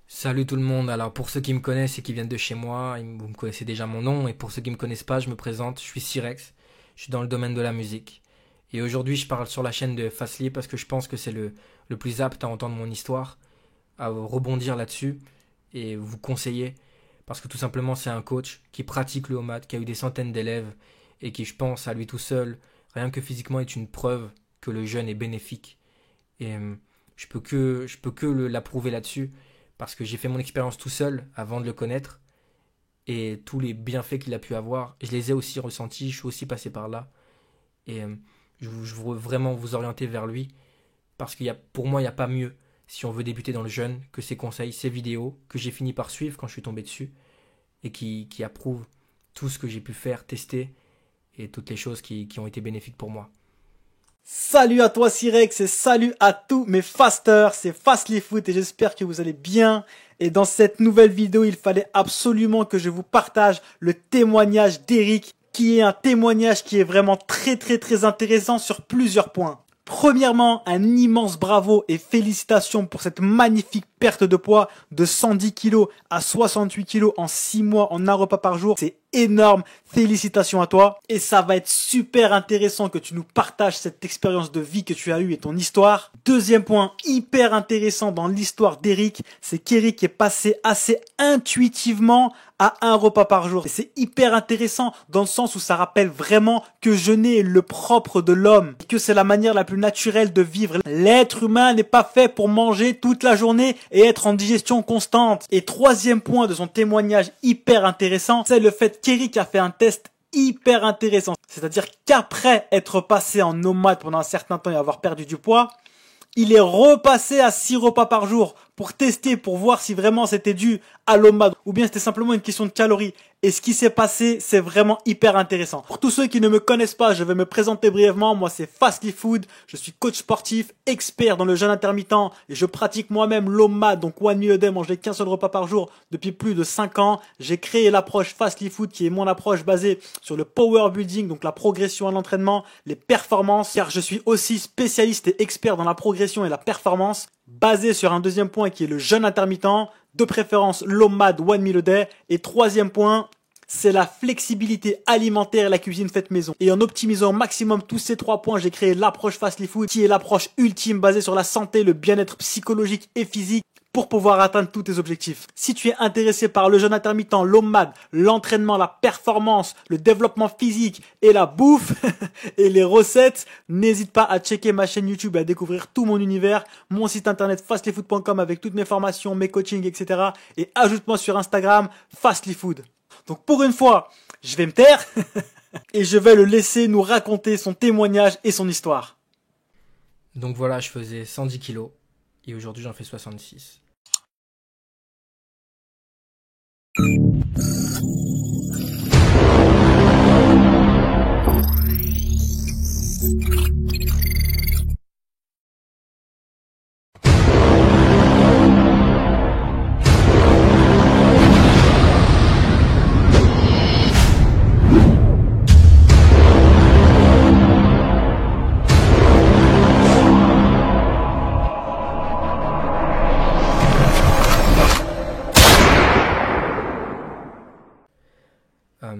Salut tout le monde, alors pour ceux qui me connaissent et qui viennent de chez moi, vous me connaissez déjà mon nom, et pour ceux qui me connaissent pas, je me présente, je suis Sirex, je suis dans le domaine de la musique. Et aujourd'hui je parle sur la chaîne de Fastly parce que je pense que c'est le plus apte à entendre mon histoire, à rebondir là-dessus et vous conseiller, parce que tout simplement c'est un coach qui pratique le homad, qui a eu des centaines d'élèves, et qui je pense à lui tout seul, rien que physiquement est une preuve que le jeûne est bénéfique. Et je peux que l'approuver là-dessus parce que j'ai fait mon expérience tout seul avant de le connaître et tous les bienfaits qu'il a pu avoir, je les ai aussi ressentis, je suis aussi passé par là et je veux vraiment vous orienter vers lui parce pour moi il n'y a pas mieux si on veut débuter dans le jeûne que ses conseils, ses vidéos que j'ai fini par suivre quand je suis tombé dessus et qui approuvent tout ce que j'ai pu faire, tester et toutes les choses qui ont été bénéfiques pour moi. Salut à toi Sirex et salut à tous mes fasters, c'est Fastly Foot et j'espère que vous allez bien. Et dans cette nouvelle vidéo, il fallait absolument que je vous partage le témoignage d'Eric, qui est un témoignage qui est vraiment très intéressant sur plusieurs points. Premièrement, un immense bravo et félicitations pour cette magnifique perte de poids de 110 kg à 68 kg en 6 mois en un repas par jour. C'est énorme, félicitations à toi. Et ça va être super intéressant que tu nous partages cette expérience de vie que tu as eue et ton histoire. Deuxième point hyper intéressant dans l'histoire d'Eric, c'est qu'Eric est passé assez intuitivement à un repas par jour. Et c'est hyper intéressant dans le sens où ça rappelle vraiment que jeûner est le propre de l'homme, et que c'est la manière la plus naturelle de vivre. L'être humain n'est pas fait pour manger toute la journée et être en digestion constante. Et troisième point de son témoignage hyper intéressant, c'est le fait qu'Eric a fait un test hyper intéressant. C'est-à-dire qu'après être passé en nomade pendant un certain temps et avoir perdu du poids, il est repassé à 6 repas par jour pour tester, pour voir si vraiment c'était dû à l'OMAD ou bien c'était simplement une question de calories. Et ce qui s'est passé, c'est vraiment hyper intéressant. Pour tous ceux qui ne me connaissent pas, je vais me présenter brièvement. Moi, c'est Fastly Food. Je suis coach sportif, expert dans le jeûne intermittent et je pratique moi-même l'OMAD, donc One Meal a Day, manger qu'un seul repas par jour depuis plus de 5 ans. J'ai créé l'approche Fastly Food qui est mon approche basée sur le power building, donc la progression à l'entraînement, les performances, car je suis aussi spécialiste et expert dans la progression et la performance, basé sur un deuxième point qui est le jeûne intermittent, de préférence l'OMAD One Meal a Day, et troisième point, c'est la flexibilité alimentaire et la cuisine faite maison. Et en optimisant au maximum tous ces 3 points, j'ai créé l'approche Fastly Food, qui est l'approche ultime basée sur la santé, le bien-être psychologique et physique, pour pouvoir atteindre tous tes objectifs. Si tu es intéressé par le jeûne intermittent, l'OMAD, l'entraînement, la performance, le développement physique et la bouffe et les recettes, n'hésite pas à checker ma chaîne YouTube et à découvrir tout mon univers, mon site internet fastlyfood.com avec toutes mes formations, mes coachings, etc. Et ajoute-moi sur Instagram fastlyfood. Donc pour une fois, je vais me taire et je vais le laisser nous raconter son témoignage et son histoire. Donc voilà, je faisais 110 kilos et aujourd'hui j'en fais 66.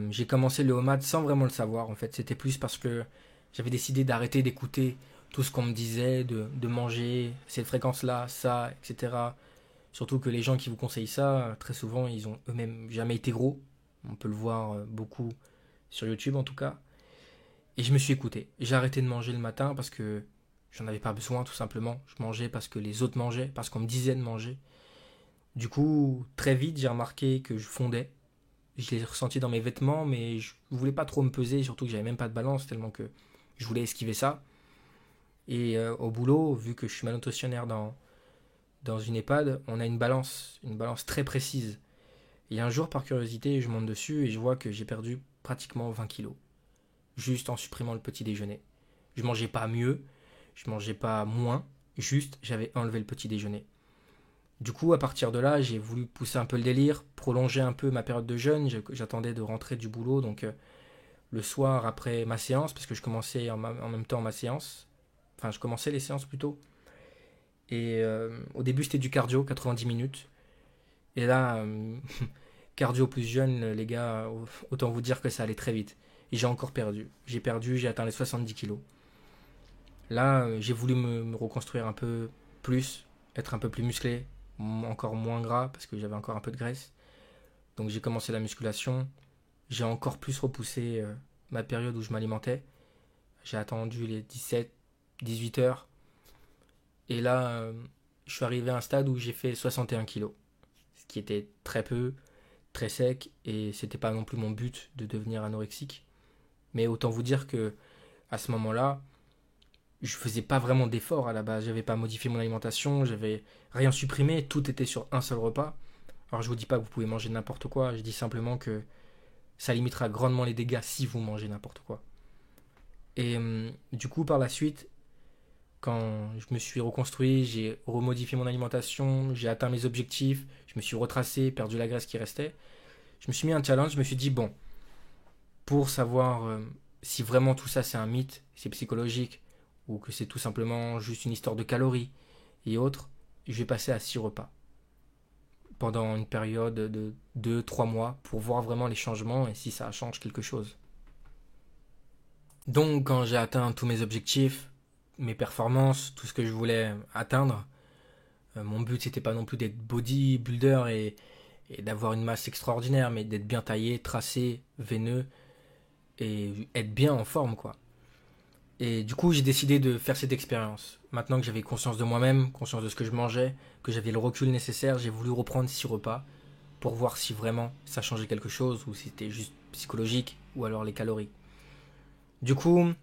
J'ai commencé le homad sans vraiment le savoir en fait. C'était plus parce que j'avais décidé d'arrêter d'écouter tout ce qu'on me disait, de manger cette fréquence-là, ça, etc. Surtout que les gens qui vous conseillent ça, très souvent, ils ont eux-mêmes jamais été gros. On peut le voir beaucoup sur YouTube en tout cas. Et je me suis écouté. J'ai arrêté de manger le matin parce que j'en avais pas besoin tout simplement. Je mangeais parce que les autres mangeaient, parce qu'on me disait de manger. Du coup, très vite, j'ai remarqué que je fondais. Je l'ai ressenti dans mes vêtements, mais je voulais pas trop me peser, surtout que j'avais même pas de balance, tellement que je voulais esquiver ça. Et au boulot, vu que je suis manutentionnaire dans une EHPAD, on a une balance très précise. Et un jour, par curiosité, je monte dessus et je vois que j'ai perdu pratiquement 20 kilos, juste en supprimant le petit déjeuner. Je mangeais pas mieux, je mangeais pas moins, juste j'avais enlevé le petit déjeuner. Du coup, à partir de là, j'ai voulu pousser un peu le délire, prolonger un peu ma période de jeûne. J'attendais de rentrer du boulot, donc le soir après ma séance, parce que je commençais en même temps ma séance. Enfin, je commençais les séances plutôt. Et au début, c'était du cardio, 90 minutes. Et là, cardio plus jeune, les gars, autant vous dire que ça allait très vite. Et j'ai encore perdu. J'ai atteint les 70 kilos. Là, j'ai voulu me reconstruire un peu plus, être un peu plus musclé, encore moins gras parce que j'avais encore un peu de graisse. Donc j'ai commencé la musculation. J'ai encore plus repoussé ma période où je m'alimentais. J'ai attendu les 17, 18 heures. Et là, je suis arrivé à un stade où j'ai fait 61 kilos. Ce qui était très peu, très sec. Et c'était pas non plus mon but de devenir anorexique. Mais autant vous dire que à ce moment-là, je faisais pas vraiment d'efforts à la base. J'avais pas modifié mon alimentation, j'avais rien supprimé. Tout était sur un seul repas. Alors je vous dis pas que vous pouvez manger n'importe quoi. Je dis simplement que ça limitera grandement les dégâts si vous mangez n'importe quoi. Et du coup, par la suite, quand je me suis reconstruit, j'ai remodifié mon alimentation, j'ai atteint mes objectifs, je me suis retracé, perdu la graisse qui restait. Je me suis mis un challenge, je me suis dit, bon, pour savoir si vraiment tout ça c'est un mythe, c'est psychologique, ou que c'est tout simplement juste une histoire de calories et autres, je vais passer à 6 repas pendant une période de 2-3 mois pour voir vraiment les changements et si ça change quelque chose. Donc quand j'ai atteint tous mes objectifs, mes performances, tout ce que je voulais atteindre, mon but c'était pas non plus d'être bodybuilder et d'avoir une masse extraordinaire, mais d'être bien taillé, tracé, veineux et être bien en forme quoi. Et du coup j'ai décidé de faire cette expérience. Maintenant que j'avais conscience de moi-même, conscience de ce que je mangeais, que j'avais le recul nécessaire, j'ai voulu reprendre 6 repas pour voir si vraiment ça changeait quelque chose ou si c'était juste psychologique ou alors les calories. Du coup,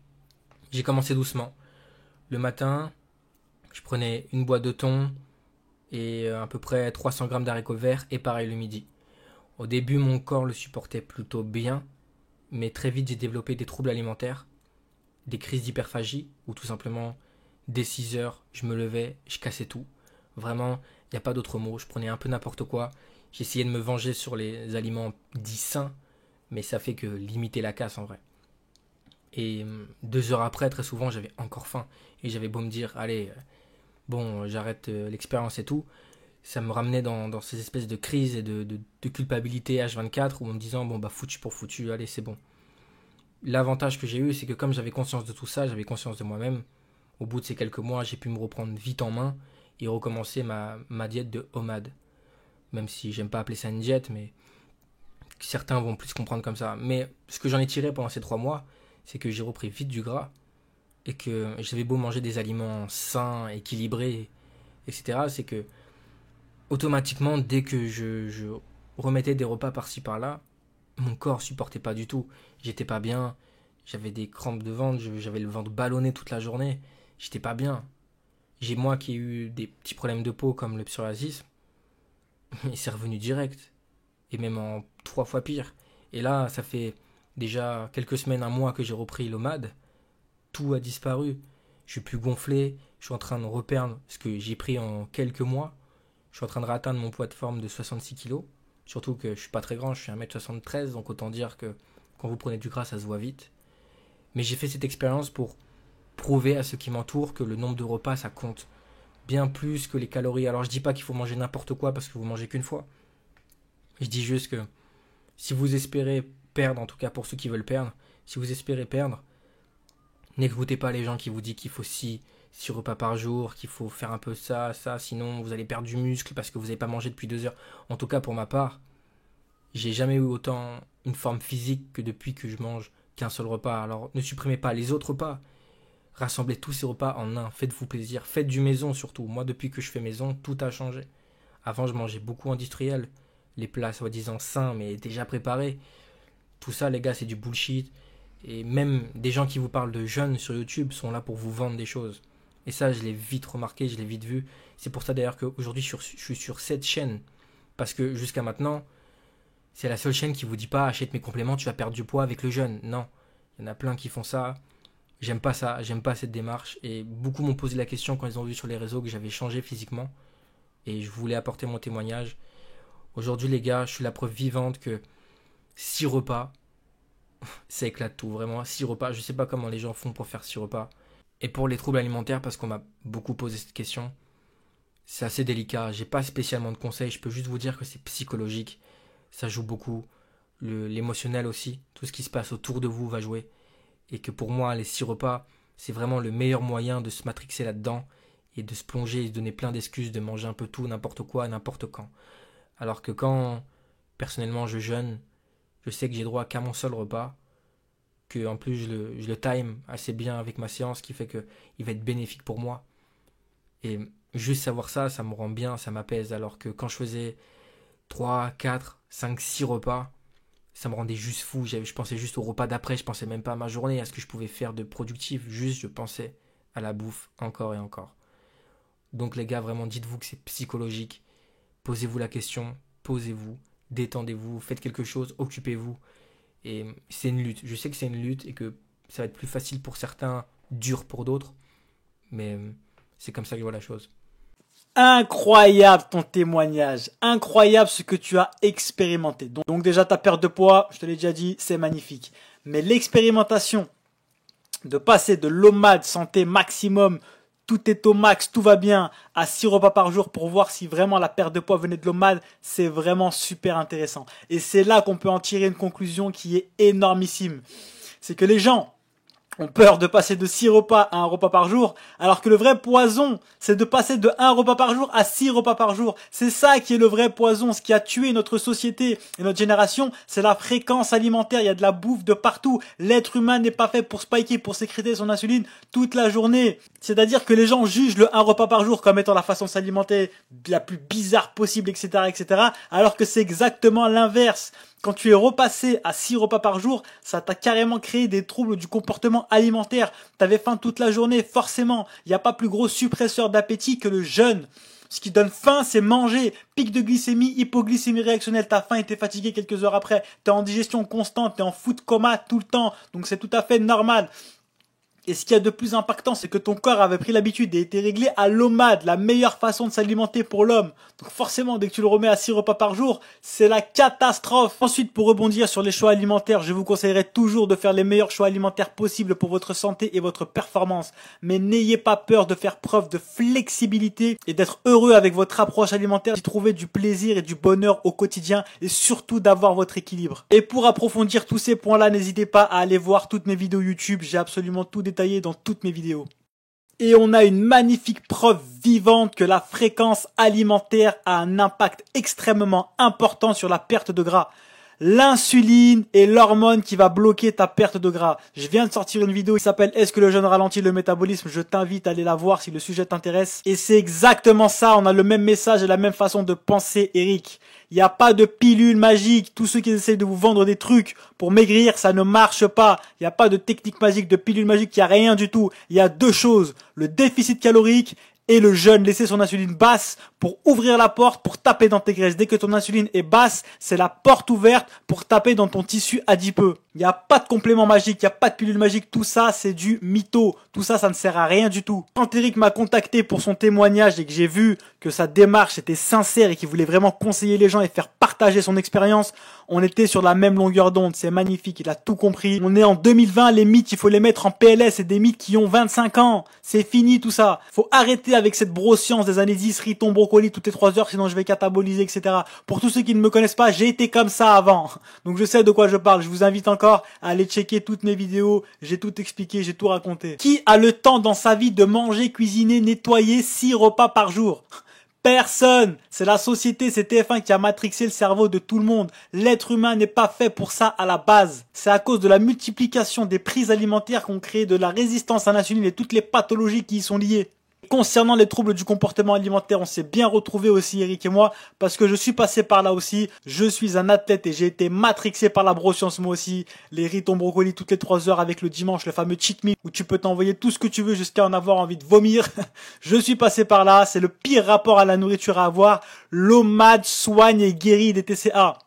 j'ai commencé doucement. Le matin, je prenais une boîte de thon et à peu près 300 grammes d'haricots verts et pareil le midi. Au début, mon corps le supportait plutôt bien, mais très vite j'ai développé des troubles alimentaires, des crises d'hyperphagie ou tout simplement dès 6 heures, je me levais, je cassais tout. Vraiment, il n'y a pas d'autre mot, je prenais un peu n'importe quoi. J'essayais de me venger sur les aliments dits sains, mais ça fait que limiter la casse en vrai. Et 2 heures après, très souvent, j'avais encore faim. Et j'avais beau me dire, allez, bon, j'arrête l'expérience et tout. Ça me ramenait dans ces espèces de crises et de culpabilité H24 où en me disant, bon, bah, foutu pour foutu, allez, c'est bon. L'avantage que j'ai eu, c'est que comme j'avais conscience de tout ça, j'avais conscience de moi-même, au bout de ces quelques mois, j'ai pu me reprendre vite en main et recommencer ma diète de OMAD. Même si j'aime pas appeler ça une diète, mais certains vont plus comprendre comme ça. Mais ce que j'en ai tiré pendant ces 3 mois, c'est que j'ai repris vite du gras et que j'avais beau manger des aliments sains, équilibrés, etc. C'est que automatiquement, dès que je remettais des repas par-ci par-là, mon corps supportait pas du tout. J'étais pas bien, j'avais des crampes de ventre, j'avais le ventre ballonné toute la journée, j'étais pas bien. J'ai moi qui ai eu des petits problèmes de peau comme le psoriasis, et c'est revenu direct. Et même en 3 fois pire. Et là, ça fait déjà quelques semaines, un mois que j'ai repris l'OMAD. Tout a disparu. Je suis plus gonflé. Je suis en train de reperdre ce que j'ai pris en quelques mois. Je suis en train de réatteindre mon poids de forme de 66 kilos. Surtout que je suis pas très grand, je suis 1m73. Donc autant dire que quand vous prenez du gras, ça se voit vite. Mais j'ai fait cette expérience pour prouver à ceux qui m'entourent que le nombre de repas, ça compte bien plus que les calories. Alors je dis pas qu'il faut manger n'importe quoi parce que vous mangez qu'une fois. Je dis juste que si vous espérez perdre, en tout cas pour ceux qui veulent perdre, si vous espérez perdre, n'écoutez pas les gens qui vous disent qu'il faut 6 repas par jour, qu'il faut faire un peu ça, sinon vous allez perdre du muscle parce que vous n'avez pas mangé depuis 2 heures. En tout cas pour ma part, j'ai jamais eu autant une forme physique que depuis que je mange qu'un seul repas. Alors ne supprimez pas les autres repas. Rassemblez tous ces repas en un, faites-vous plaisir, faites du maison surtout. Moi depuis que je fais maison, tout a changé. Avant je mangeais beaucoup industriel, les plats soi-disant sains mais déjà préparés. Tout ça les gars c'est du bullshit. Et même des gens qui vous parlent de jeûne sur YouTube sont là pour vous vendre des choses. Et ça je l'ai vite remarqué, je l'ai vite vu. C'est pour ça d'ailleurs qu'aujourd'hui je suis sur cette chaîne. Parce que jusqu'à maintenant, c'est la seule chaîne qui vous dit pas achète mes compléments, tu vas perdre du poids avec le jeûne. Non, il y en a plein qui font ça. J'aime pas ça, j'aime pas cette démarche. Et beaucoup m'ont posé la question quand ils ont vu sur les réseaux que j'avais changé physiquement. Et je voulais apporter mon témoignage. Aujourd'hui les gars, je suis la preuve vivante que 6 repas, ça éclate tout, vraiment. 6 repas, je sais pas comment les gens font pour faire 6 repas. Et pour les troubles alimentaires, parce qu'on m'a beaucoup posé cette question, c'est assez délicat. J'ai pas spécialement de conseils. Je peux juste vous dire que c'est psychologique. Ça joue beaucoup. L'émotionnel aussi. Tout ce qui se passe autour de vous va jouer. Et que pour moi, les 6 repas, c'est vraiment le meilleur moyen de se matrixer là-dedans et de se plonger et se donner plein d'excuses de manger un peu tout, n'importe quoi, n'importe quand. Alors que quand, personnellement, je jeûne, je sais que j'ai droit qu'à mon seul repas, que en plus je le time assez bien avec ma séance, qui fait que il va être bénéfique pour moi. Et juste savoir ça, ça me rend bien, ça m'apaise. Alors que quand je faisais 3, 4, 5, 6 repas, ça me rendait juste fou. Je pensais juste au repas d'après, je pensais même pas à ma journée, à ce que je pouvais faire de productif. Juste, je pensais à la bouffe encore et encore. Donc les gars, vraiment, dites-vous que c'est psychologique. Posez-vous la question, posez-vous, détendez-vous, faites quelque chose, occupez-vous. Et c'est une lutte. Je sais que c'est une lutte et que ça va être plus facile pour certains, dur pour d'autres. Mais c'est comme ça que je vois la chose. Incroyable ton témoignage, incroyable ce que tu as expérimenté. Donc déjà ta perte de poids, je te l'ai déjà dit, c'est magnifique. Mais l'expérimentation de passer de l'OMAD santé maximum, tout est au max, tout va bien, à 6 repas par jour pour voir si vraiment la perte de poids venait de l'OMAD, c'est vraiment super intéressant. Et c'est là qu'on peut en tirer une conclusion qui est énormissime. C'est que les gens ont peur de passer de 6 repas à 1 repas par jour, alors que le vrai poison, c'est de passer de 1 repas par jour à 6 repas par jour. C'est ça qui est le vrai poison. Ce qui a tué notre société et notre génération, c'est la fréquence alimentaire. Il y a de la bouffe de partout. L'être humain n'est pas fait pour spiker, pour sécréter son insuline toute la journée. C'est-à-dire que les gens jugent le 1 repas par jour comme étant la façon de s'alimenter la plus bizarre possible, etc., etc., alors que c'est exactement l'inverse. Quand tu es repassé à 6 repas par jour, ça t'a carrément créé des troubles du comportement alimentaire. T'avais faim toute la journée, forcément. Il n'y a pas plus gros suppresseur d'appétit que le jeûne. Ce qui donne faim, c'est manger. Pic de glycémie, hypoglycémie réactionnelle. T'as faim et t'es fatigué quelques heures après. T'es en digestion constante, t'es en food coma tout le temps. Donc c'est tout à fait normal. Et ce qu'il y a de plus impactant, c'est que ton corps avait pris l'habitude et était réglé à l'OMAD, la meilleure façon de s'alimenter pour l'homme. Donc forcément, dès que tu le remets à 6 repas par jour, c'est la catastrophe. Ensuite, pour rebondir sur les choix alimentaires, je vous conseillerais toujours de faire les meilleurs choix alimentaires possibles pour votre santé et votre performance. Mais n'ayez pas peur de faire preuve de flexibilité et d'être heureux avec votre approche alimentaire, d'y trouver du plaisir et du bonheur au quotidien et surtout d'avoir votre équilibre. Et pour approfondir tous ces points-là, n'hésitez pas à aller voir toutes mes vidéos YouTube. J'ai absolument tout détaillé dans toutes mes vidéos. Et on a une magnifique preuve vivante que la fréquence alimentaire a un impact extrêmement important sur la perte de gras. L'insuline est l'hormone qui va bloquer ta perte de gras. Je viens de sortir une vidéo qui s'appelle « Est-ce que le jeûne ralentit le métabolisme ?» Je t'invite à aller la voir si le sujet t'intéresse. Et c'est exactement ça, on a le même message et la même façon de penser, Eric. Il n'y a pas de pilule magique. Tous ceux qui essaient de vous vendre des trucs pour maigrir, ça ne marche pas. Il n'y a pas de technique magique, de pilule magique, il n'y a rien du tout. Il y a deux choses, le déficit calorique et le jeûne. Laisser son insuline basse pour ouvrir la porte, pour taper dans tes graisses. Dès que ton insuline est basse, c'est la porte ouverte pour taper dans ton tissu adipeux. Il n'y a pas de complément magique, il n'y a pas de pilule magique. Tout ça, c'est du mytho. Tout ça, ça ne sert à rien du tout. Quand Eric m'a contacté pour son témoignage et que j'ai vu que sa démarche était sincère et qu'il voulait vraiment conseiller les gens et faire partager son expérience, on était sur la même longueur d'onde. C'est magnifique, il a tout compris. On est en 2020, les mythes, il faut les mettre en PLS. C'est des mythes qui ont 25 ans. C'est fini tout ça. Faut arrêter avec cette broscience des années 10, riz, thon, brocoli toutes les 3 heures, sinon je vais cataboliser, etc. Pour tous ceux qui ne me connaissent pas, j'ai été comme ça avant. Donc je sais de quoi je parle. Je vous invite encore à aller checker toutes mes vidéos. J'ai tout expliqué, j'ai tout raconté. Qui a le temps dans sa vie de manger, cuisiner, nettoyer 6 repas par jour? Personne. C'est la société, c'est TF1 qui a matrixé le cerveau de tout le monde. L'être humain n'est pas fait pour ça à la base. C'est à cause de la multiplication des prises alimentaires qu'on crée de la résistance à l'insuline et toutes les pathologies qui y sont liées. Concernant les troubles du comportement alimentaire, on s'est bien retrouvés aussi, Eric et moi, parce que je suis passé par là aussi. Je suis un athlète et j'ai été matrixé par la broscience moi aussi. Les riz, thon, brocoli toutes les 3 heures avec le dimanche, le fameux cheat meal où tu peux t'envoyer tout ce que tu veux jusqu'à en avoir envie de vomir. Je suis passé par là, c'est le pire rapport à la nourriture à avoir. L'OMAD soigne et guérit des TCA.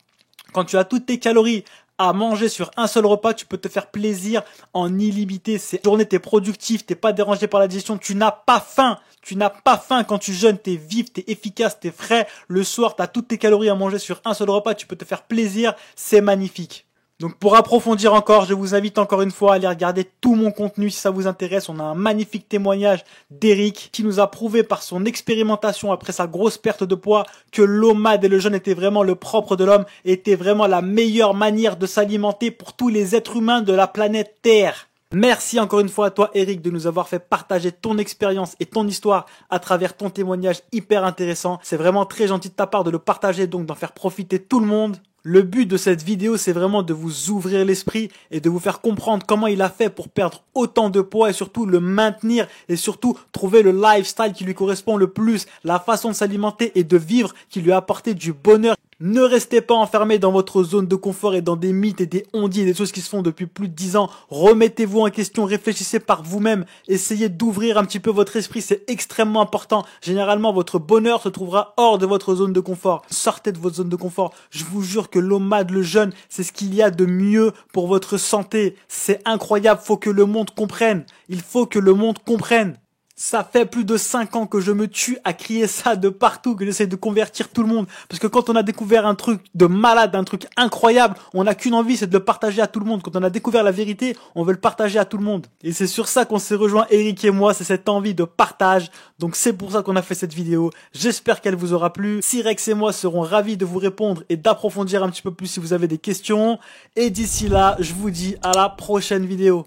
Quand tu as toutes tes calories à manger sur un seul repas, tu peux te faire plaisir en illimité. Cette journée, t'es productif, t'es pas dérangé par la digestion, tu n'as pas faim. Tu n'as pas faim quand tu jeûnes, t'es vif, t'es efficace, t'es frais. Le soir, t'as toutes tes calories à manger sur un seul repas, tu peux te faire plaisir, c'est magnifique. Donc pour approfondir encore, je vous invite encore une fois à aller regarder tout mon contenu si ça vous intéresse. On a un magnifique témoignage d'Eric qui nous a prouvé par son expérimentation après sa grosse perte de poids que l'OMAD et le jeûne étaient vraiment le propre de l'homme et étaient vraiment la meilleure manière de s'alimenter pour tous les êtres humains de la planète Terre. Merci encore une fois à toi Eric de nous avoir fait partager ton expérience et ton histoire à travers ton témoignage hyper intéressant. C'est vraiment très gentil de ta part de le partager, donc d'en faire profiter tout le monde. Le but de cette vidéo, c'est vraiment de vous ouvrir l'esprit et de vous faire comprendre comment il a fait pour perdre autant de poids et surtout le maintenir et surtout trouver le lifestyle qui lui correspond le plus, la façon de s'alimenter et de vivre qui lui a apporté du bonheur. Ne restez pas enfermés dans votre zone de confort et dans des mythes et des on-dit et des choses qui se font depuis plus de 10 ans. Remettez-vous en question, réfléchissez par vous-même, essayez d'ouvrir un petit peu votre esprit, c'est extrêmement important. Généralement, votre bonheur se trouvera hors de votre zone de confort. Sortez de votre zone de confort. Je vous jure que l'OMAD, le jeûne, c'est ce qu'il y a de mieux pour votre santé. C'est incroyable, faut que le monde comprenne. Il faut que le monde comprenne. Ça fait plus de 5 ans que je me tue à crier ça de partout, que j'essaie de convertir tout le monde. Parce que quand on a découvert un truc de malade, un truc incroyable, on n'a qu'une envie, c'est de le partager à tout le monde. Quand on a découvert la vérité, on veut le partager à tout le monde. Et c'est sur ça qu'on s'est rejoint, Eric et moi, c'est cette envie de partage. Donc c'est pour ça qu'on a fait cette vidéo. J'espère qu'elle vous aura plu. Cyrex et moi serons ravis de vous répondre et d'approfondir un petit peu plus si vous avez des questions. Et d'ici là, je vous dis à la prochaine vidéo.